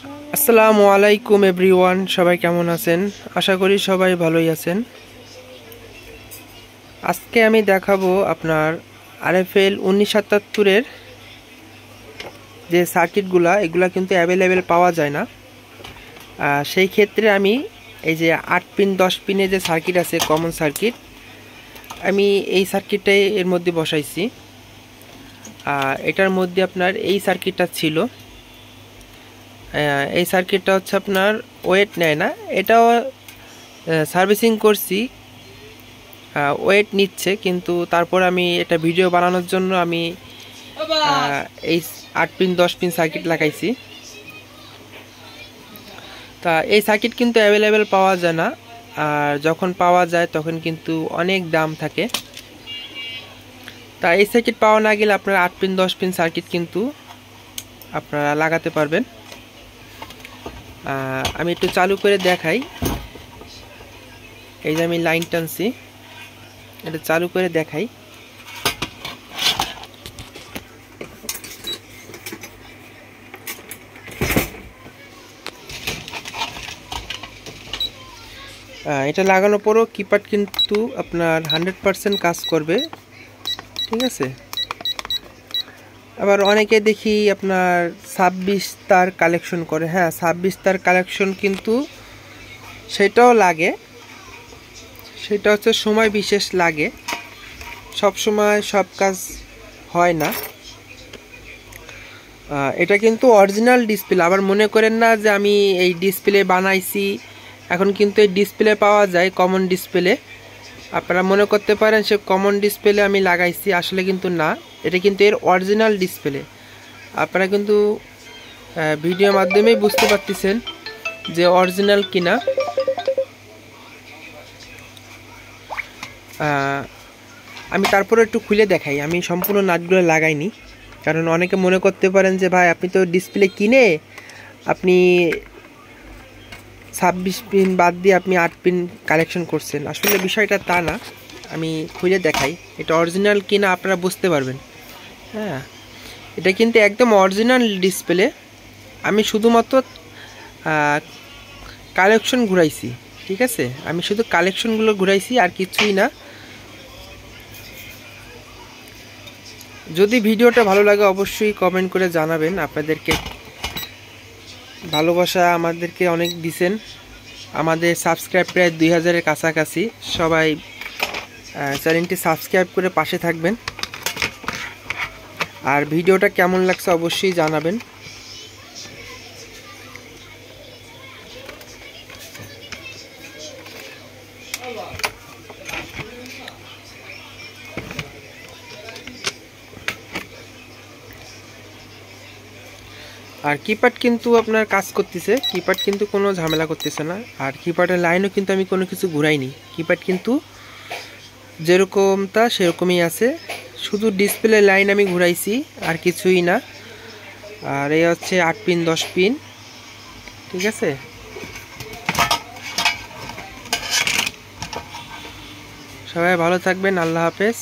আসসালামু আলাইকুম এভরিওয়ান, সবাই কেমন আছেন? আশা করি সবাই ভালোই আছেন। আজকে আমি দেখাবো আপনার আরএফএল 1977-এর যে সার্কিটগুলা, এগুলা কিন্তু অ্যাভেলেবেল পাওয়া যায় না। সেই ক্ষেত্রে আমি এই যে 8 পিন 10 পিনের যে সার্কিট আছে, কমন সার্কিট, আমি এই সার্কিটটাই এর মধ্যে বসাইছি। এটার মধ্যে আপনার এই সার্কিটটা ছিল। এই সার্কিটটা হচ্ছে আপনার ওয়েট নেয় না, এটাও সার্ভিসিং করছি, ওয়েট নিচ্ছে, কিন্তু তারপর আমি এটা ভিডিও বানানোর জন্য আমি এই 8 পিন 10 পিন সার্কিট লাগাইছি। তা এই সার্কিট কিন্তু অ্যাভেলেবেল পাওয়া যায় না, আর যখন পাওয়া যায় তখন কিন্তু অনেক দাম থাকে। তা এই সার্কিট পাওয়া না গেলে আপনারা 8 পিন 10 পিন সার্কিট কিন্তু আপনারা লাগাতে পারবেন। আমি একটু চালু করে দেখাই। এই যে আমি লাইন টানছি, এটা চালু করে দেখাই। এটা লাগানোর পরও কিপ্যাড কিন্তু আপনার 100% কাজ করবে, ঠিক আছে। আবার অনেকে দেখি আপনার 26 তার কালেকশন করে। হ্যাঁ, 26 তার কালেকশন কিন্তু সেটাও লাগে, সেটা হচ্ছে সময় বিশেষ লাগে, সব সময় সব কাজ হয় না। এটা কিন্তু অরিজিনাল ডিসপ্লে। আবার মনে করেন না যে আমি এই ডিসপ্লে বানাইছি, এখন কিন্তু এই ডিসপ্লে পাওয়া যায় কমন ডিসপ্লে। আপনারা মনে করতে পারেন সে কমন ডিসপ্লে আমি লাগাইছি, আসলে কিন্তু না, এটা কিন্তু এর অরিজিনাল ডিসপ্লে। আপনারা কিন্তু ভিডিওর মাধ্যমেই বুঝতে পারতেছেন যে অরিজিনাল কিনা। আমি তারপরে একটু খুলে দেখাই। আমি সম্পূর্ণ নাটগুলো লাগাইনি, কারণ অনেকে মনে করতে পারেন যে ভাই আপনি তো ডিসপ্লে কিনে আপনি 26 পিন বাদ দিয়ে আপনি 8 পিন কালেকশন করছেন। আসলে বিষয়টা তা না, আমি খুলে দেখাই এটা অরিজিনাল কিনা, আপনারা বুঝতে পারবেন। হ্যাঁ, এটা কিন্তু একদম অরিজিনাল ডিসপ্লে। আমি শুধুমাত্র কালেকশন ঘুরাইছি, ঠিক আছে, আমি শুধু কালেকশনগুলো ঘুরাইছি, আর কিছুই না। যদি ভিডিওটা ভালো লাগে অবশ্যই কমেন্ট করে জানাবেন। আপনাদেরকে ভালোবাসা আমাদেরকে অনেক দিছেন, আমাদের সাবস্ক্রাইব প্রায় 2000-এর কাছাকাছি। সবাই চ্যানেলটি সাবস্ক্রাইব করে পাশে থাকবেন, আর ভিডিওটা কেমন লাগছে অবশ্যই জানাবেন। আর কিপ্যাড কিন্তু আপনার কাজ করতেছে, কিপ্যাড কিন্তু কোনো ঝামেলা করতেছে না। আর কিপ্যাডের লাইনও কিন্তু আমি কোনো কিছু ঘুরাইনি, কিপ্যাড কিন্তু যেরকম তা সেরকমই আছে, শুধু ডিসপ্লে লাইন আমি ঘুরাইছি, আর কিছুই না। আর এই হচ্ছে 8 পিন 10 পিন, ঠিক আছে। সবাই ভালো থাকবেন, আল্লাহ হাফেজ।